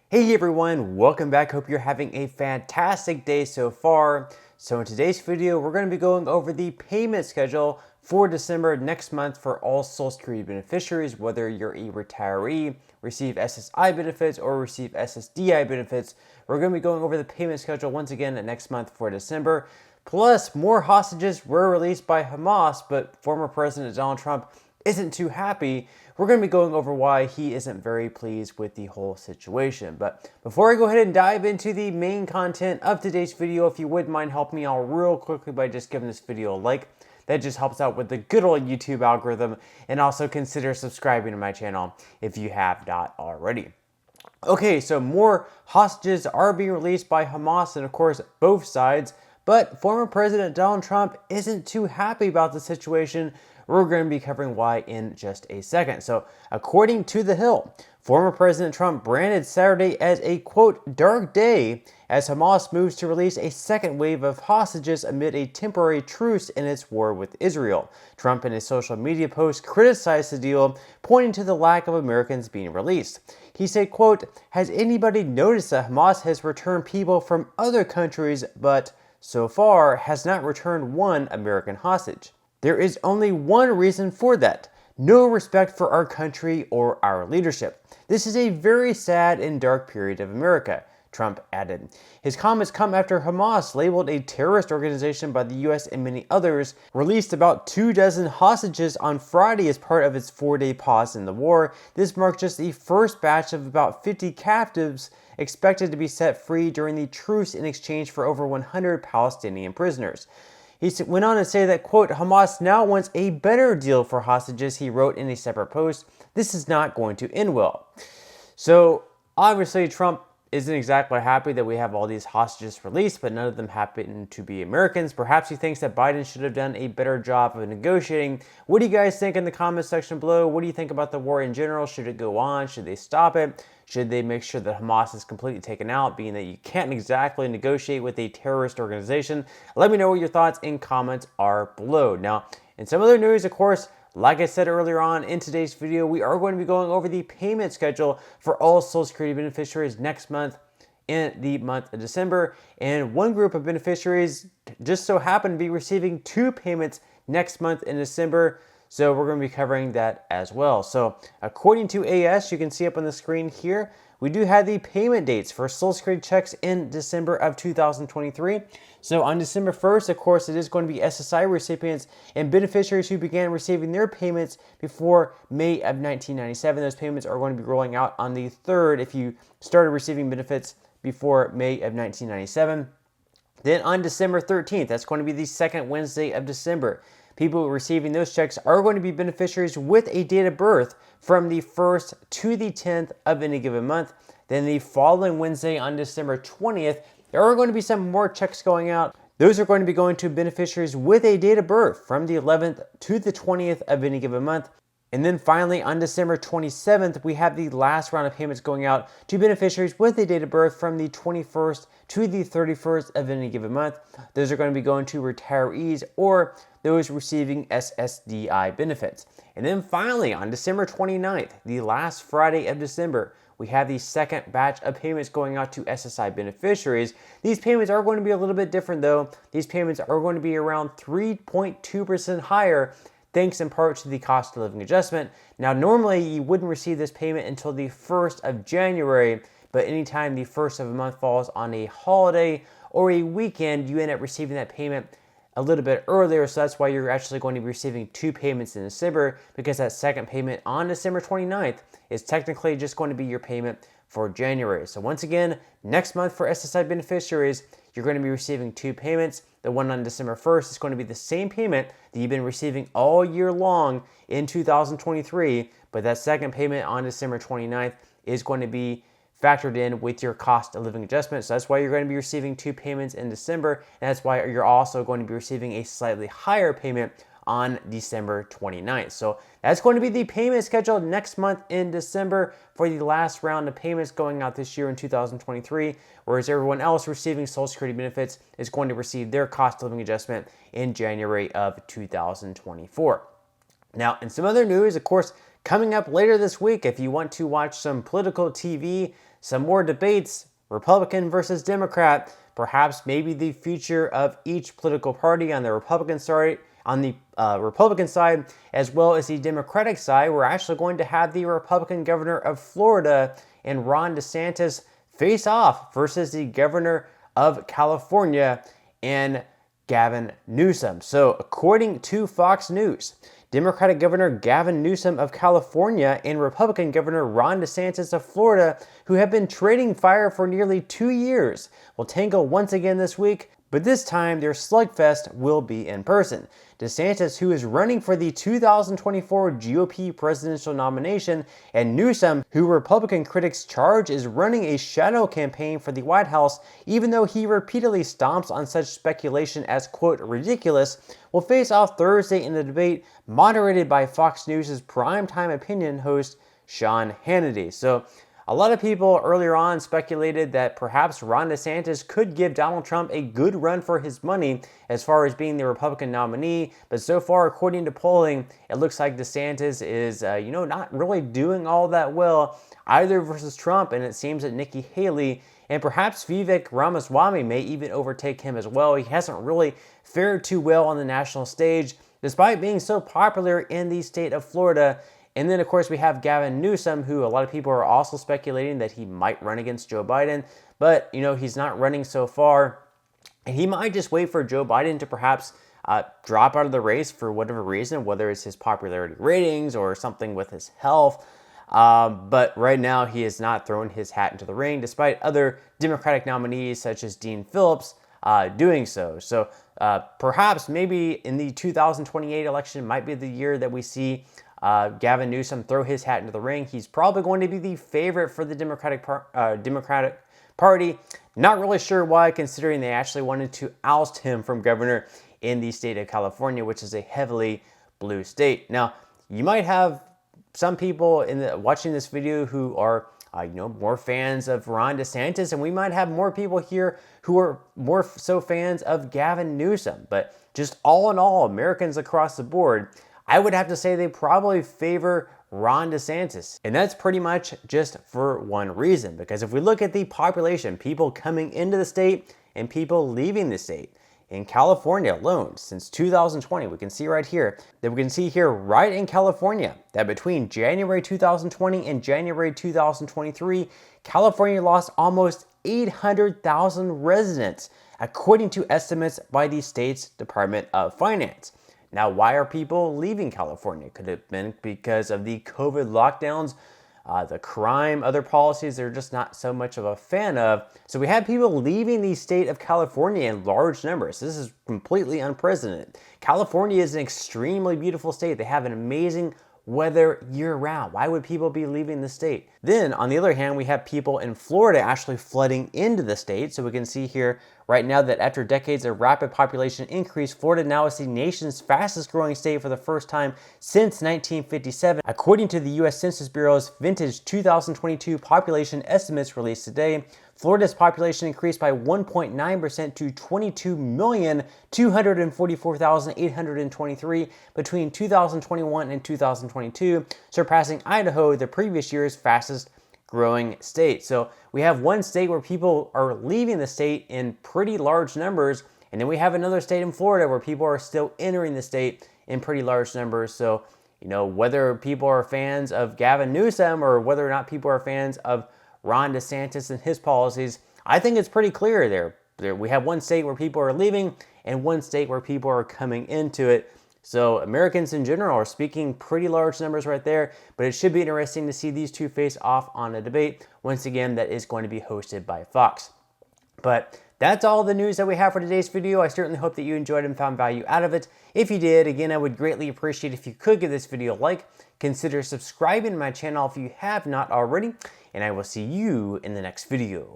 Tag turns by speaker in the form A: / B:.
A: Hey everyone, welcome back. Hope you're having a fantastic day so far. So in today's video, we're going to be going over the payment schedule for December next month for all Social Security beneficiaries, whether you're a retiree, receive SSI benefits, or receive SSDI benefits. We're going to be going over the payment schedule once again next month for December. Plus, more hostages were released by Hamas, but former President Donald Trump isn't too happy. We're going to be going over why he isn't very pleased with the whole situation. But before I go ahead and dive into the main content of today's video, if you wouldn't mind helping me out real quickly by just giving this video a like, that just helps out with the good old YouTube algorithm, and also consider subscribing to my channel if you have not already. Okay, so more hostages are being released by Hamas, and of course both sides, but former President Donald Trump isn't too happy about the situation. We're going to be covering why in just a second. So, according to The Hill, former President Trump branded Saturday as a, quote, dark day as Hamas moves to release a second wave of hostages amid a temporary truce in its war with Israel. Trump, in a social media post, criticized the deal, pointing to the lack of Americans being released. He said, quote, "Has anybody noticed that Hamas has returned people from other countries, but so far has not returned one American hostage? There is only one reason for that: no respect for our country or our leadership. This is a very sad and dark period of America," Trump added. His comments come after Hamas, labeled a terrorist organization by the U.S. and many others, released about 24 hostages on Friday as part of its 4-day pause in the war. This marked just the first batch of about 50 captives expected to be set free during the truce in exchange for over 100 Palestinian prisoners. He went on to say that, quote, "Hamas now wants a better deal for hostages," he wrote in a separate post. "This is not going to end well." So, obviously, Trump isn't exactly happy that we have all these hostages released, but none of them happen to be Americans. Perhaps he thinks that Biden should have done a better job of negotiating. What do you guys think in the comments section below? What do you think about the war in general? Should it go on? Should they stop it? Should they make sure that Hamas is completely taken out, being that you can't exactly negotiate with a terrorist organization? Let me know what your thoughts and comments are below. Now, in some other news, of course, like I said earlier on in today's video, we are going to be going over the payment schedule for all Social Security beneficiaries next month, in the month of December. And one group of beneficiaries just so happen to be receiving 2 payments next month in December. So we're going to be covering that as well. So according to AS, you can see up on the screen here, we do have the payment dates for Social Security checks in December of 2023. So on December 1st, of course, it is going to be SSI recipients and beneficiaries who began receiving their payments before May of 1997. Those payments are going to be rolling out on the 3rd if you started receiving benefits before May of 1997. Then on December 13th, that's going to be the second Wednesday of December. People receiving those checks are going to be beneficiaries with a date of birth from the 1st to the 10th of any given month. Then the following Wednesday on December 20th, there are going to be some more checks going out. Those are going to be going to beneficiaries with a date of birth from the 11th to the 20th of any given month. And then finally, on December 27th, we have the last round of payments going out to beneficiaries with a date of birth from the 21st to the 31st of any given month. Those are going to be going to retirees or those receiving SSDI benefits. And then finally, on December 29th, the last Friday of December, we have the second batch of payments going out to SSI beneficiaries. These payments are going to be a little bit different though. These payments are going to be around 3.2% higher, thanks in part to the cost of living adjustment. Now, normally you wouldn't receive this payment until the 1st of January, but anytime the 1st of a month falls on a holiday or a weekend, you end up receiving that payment a little bit earlier. So that's why you're actually going to be receiving 2 payments in December, because that second payment on December 29th is technically just going to be your payment for January. So once again, next month for SSI beneficiaries, you're going to be receiving 2 payments. The one on December 1st is going to be the same payment that you've been receiving all year long in 2023, but that second payment on December 29th is going to be factored in with your cost of living adjustment. So that's why you're going to be receiving 2 payments in December, and that's why you're also going to be receiving a slightly higher payment on December 29th. So that's going to be the payment schedule next month in December for the last round of payments going out this year in 2023, whereas everyone else receiving Social Security benefits is going to receive their cost of living adjustment in January of 2024. Now, in some other news, of course, coming up later this week, if you want to watch some political TV, some more debates, Republican versus Democrat, perhaps maybe the future of each political party on the Republican side, as well as the Democratic side. We're actually going to have the Republican governor of Florida and Ron DeSantis face off versus the governor of California and Gavin Newsom. So according to Fox News, Democratic Governor Gavin Newsom of California and Republican Governor Ron DeSantis of Florida, who have been trading fire for nearly 2 years, will tangle once again this week, but this time their slugfest will be in person. DeSantis, who is running for the 2024 GOP presidential nomination, and Newsom, who Republican critics charge is running a shadow campaign for the White House, even though he repeatedly stomps on such speculation as, quote, ridiculous, will face off Thursday in a debate moderated by Fox News' primetime opinion host, Sean Hannity. So a lot of people earlier on speculated that perhaps Ron DeSantis could give Donald Trump a good run for his money as far as being the Republican nominee, but so far, according to polling, it looks like DeSantis is, not really doing all that well either versus Trump, and it seems that Nikki Haley and perhaps Vivek Ramaswamy may even overtake him as well. He hasn't really fared too well on the national stage, despite being so popular in the state of Florida. And then, of course, we have Gavin Newsom, who a lot of people are also speculating that he might run against Joe Biden, but, he's not running so far. And he might just wait for Joe Biden to perhaps drop out of the race for whatever reason, whether it's his popularity ratings or something with his health. But right now, he has not thrown his hat into the ring, despite other Democratic nominees such as Dean Phillips doing so. So perhaps maybe in the 2028 election might be the year that we see Gavin Newsom throw his hat into the ring. He's probably going to be the favorite for the Democratic Party. Not really sure why, considering they actually wanted to oust him from governor in the state of California, which is a heavily blue state. Now, you might have some people watching this video who are more fans of Ron DeSantis, and we might have more people here who are more so fans of Gavin Newsom. But just all in all, Americans across the board, I would have to say they probably favor Ron DeSantis. And that's pretty much just for one reason. Because if we look at the population, people coming into the state and people leaving the state, in California alone, since 2020, we can see right here, right in California, that between January 2020 and January 2023, California lost almost 800,000 residents, according to estimates by the state's Department of Finance. Now, why are people leaving California? Could it have been because of the COVID lockdowns, the crime, other policies they're just not so much of a fan of? So we have people leaving the state of California in large numbers. This is completely unprecedented. California is an extremely beautiful state. They have an amazing weather year-round. Why would people be leaving the state? Then, on the other hand, we have people in Florida actually flooding into the state. So we can see here right now that after decades of rapid population increase, Florida now is the nation's fastest growing state for the first time since 1957. According to the U.S. Census Bureau's vintage 2022 population estimates released today, Florida's population increased by 1.9% to 22,244,823 between 2021 and 2022, surpassing Idaho, the previous year's fastest growing state. So we have one state where people are leaving the state in pretty large numbers, and then we have another state in Florida where people are still entering the state in pretty large numbers. So, whether people are fans of Gavin Newsom or whether or not people are fans of Ron DeSantis and his policies, I think it's pretty clear there. We have one state where people are leaving and one state where people are coming into it. So Americans in general are speaking pretty large numbers right there, but it should be interesting to see these two face off on a debate, once again, that is going to be hosted by Fox. But that's all the news that we have for today's video. I certainly hope that you enjoyed and found value out of it. If you did, again, I would greatly appreciate if you could give this video a like, consider subscribing to my channel if you have not already, and I will see you in the next video.